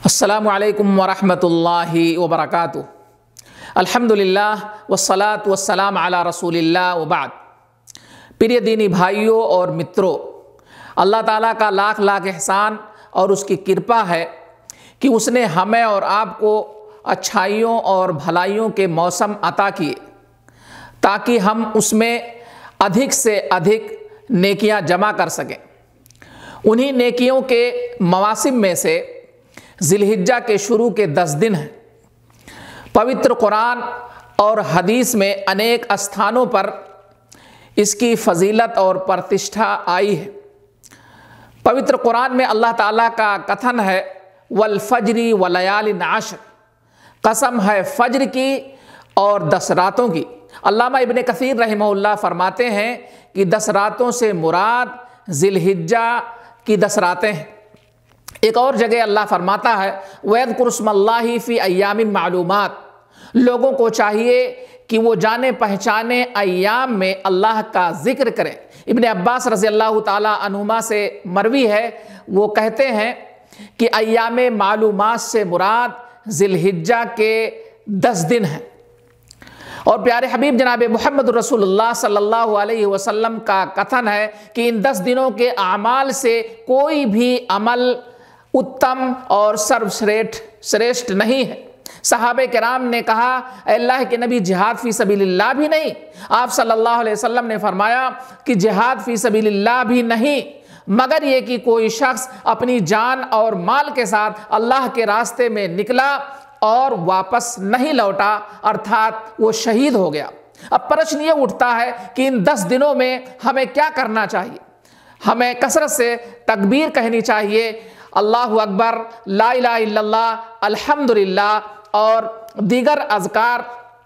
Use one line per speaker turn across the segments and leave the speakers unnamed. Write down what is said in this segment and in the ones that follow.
السلام علیکم ورحمۃ اللہ وبرکاتہ۔ الحمدللہ والصلاة والسلام علی رسول اللہ وبعد۔ پریہ دینی بھائیوں اور متروں، اللہ تعالیٰ کا لاکھ لاکھ احسان اور اس کی کرپا ہے کہ اس نے ہمیں اور آپ کو اچھائیوں اور بھلائیوں کے موسم عطا کیے تاکہ ہم اس میں ادھک سے ادھک نیکیاں جمع کر سکیں۔ انہی نیکیوں کے مواسم میں سے ذی الحجہ کے شروع کے 10 دن ہیں۔ پوتر قرآن اور حدیث میں انیک استھانوں پر اس کی فضیلت اور پرتشٹھا آئی ہے۔ پوتر قرآن میں اللہ تعالیٰ کا کتھن ہے والفجر ولیال عشر، قسم ہے فجر کی اور 10 راتوں کی۔ علامہ ابن کثیر رحمہ اللہ فرماتے ہیں کہ 10 راتوں سے مراد ذی الحجہ کی 10 راتیں ہیں۔ ایک اور جگہ اللہ فرماتا ہے وَيَذْكُرُ اسْمَ اللَّهِ فِي أَيَّامٍ مَعْلُومَاتٍ، لوگوں کو چاہیے کہ وہ جانے پہچانے ایام میں اللہ کا ذکر کریں۔ ابن عباس رضی اللہ تعالیٰ عنہما سے مروی ہے، وہ کہتے ہیں کہ ایام معلومات سے مراد ذی الحجہ کے 10 دن ہیں۔ اور پیارے حبیب جناب محمد رسول اللہ صلی اللہ علیہ وسلم کا کتھن ہے کہ ان 10 دنوں کے اعمال سے کوئی بھی عمل اتم اور سروشریشٹھ نہیں ہے۔ صحابہ کرام نے کہا اے اللہ کے نبی، جہاد فی سبیل اللہ بھی نہیں؟ آپ صلی اللہ علیہ وسلم نے فرمایا کہ جہاد فی سبیل اللہ بھی نہیں مگر یہ کہ کوئی شخص اپنی جان اور مال کے ساتھ اللہ کے راستے میں نکلا اور واپس نہیں لوٹا، ارتھات وہ شہید ہو گیا۔ اب پرشن یہ اٹھتا ہے کہ ان 10 دنوں میں ہمیں کیا کرنا چاہیے؟ ہمیں کثرت سے تکبیر کہنی چاہیے، اللہ اکبر، لا الہ الا اللہ، الحمدللہ اور دیگر اذکار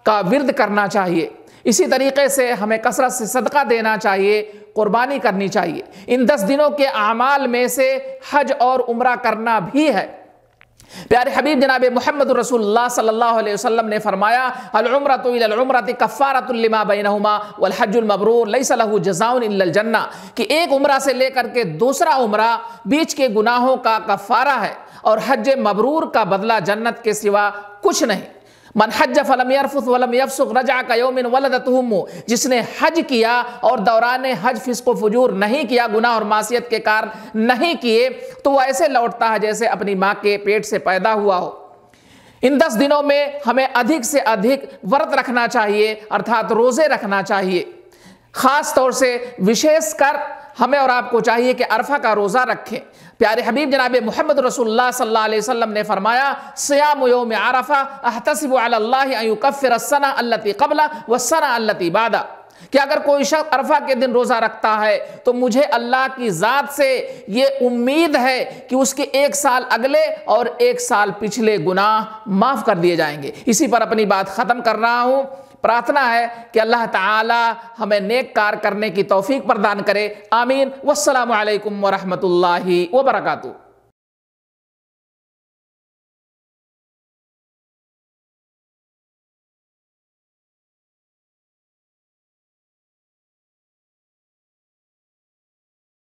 کا ورد کرنا چاہیے۔ اسی طریقے سے ہمیں کثرت سے صدقہ دینا چاہیے، قربانی کرنی چاہیے۔ ان 10 دنوں کے اعمال میں سے حج اور عمرہ کرنا بھی ہے۔ پیارے حبیب جناب محمد رسول اللہ صلی اللہ علیہ وسلم نے فرمایا العمرۃ الی العمرۃ کفارۃ لما بینہما والحج المبرور لیس لہ جزاء الا الجنہ، کہ ایک عمرہ سے لے کر کے دوسرا عمرہ بیچ کے گناہوں کا کفارہ ہے اور حج مبرور کا بدلہ جنت کے سوا کچھ نہیں۔ من حج فلم یرفث ولم یفسق رجع کیوم ولدتہ امہ، جس نے حج کیا اور دوران حج فسق و فجور نہیں کیا، گناہ اور معصیت کے کار نہیں کیے، تو وہ ایسے لوٹتا ہے جیسے اپنی ماں کے پیٹ سے پیدا ہوا ہو۔ ان 10 دنوں میں ہمیں ادھک سے ادھک ورت رکھنا چاہیے، ارتھات روزے رکھنا چاہیے۔ خاص طور سے وشیش کر ہمیں اور آپ کو چاہیے کہ عرفہ کا روزہ رکھیں۔ پیارے حبیب جناب محمد رسول اللہ صلی اللہ علیہ وسلم نے فرمایا صیام یوم عرفہ احتسب علی اللہ ان یکفر السنہ التی قبلہ والسنہ التی بعدہ، کہ اگر کوئی شخص عرفہ کے دن روزہ رکھتا ہے تو مجھے اللہ کی ذات سے یہ امید ہے کہ اس کے 1 سال اگلے اور 1 سال پچھلے گناہ معاف کر دیے جائیں گے۔ اسی پر اپنی بات ختم کر رہا ہوں۔ پرارتھنا ہے کہ اللہ تعالی ہمیں نیک کار کرنے کی توفیق پردان کرے، آمین۔ والسلام علیکم ورحمۃ اللہ وبرکاتہ۔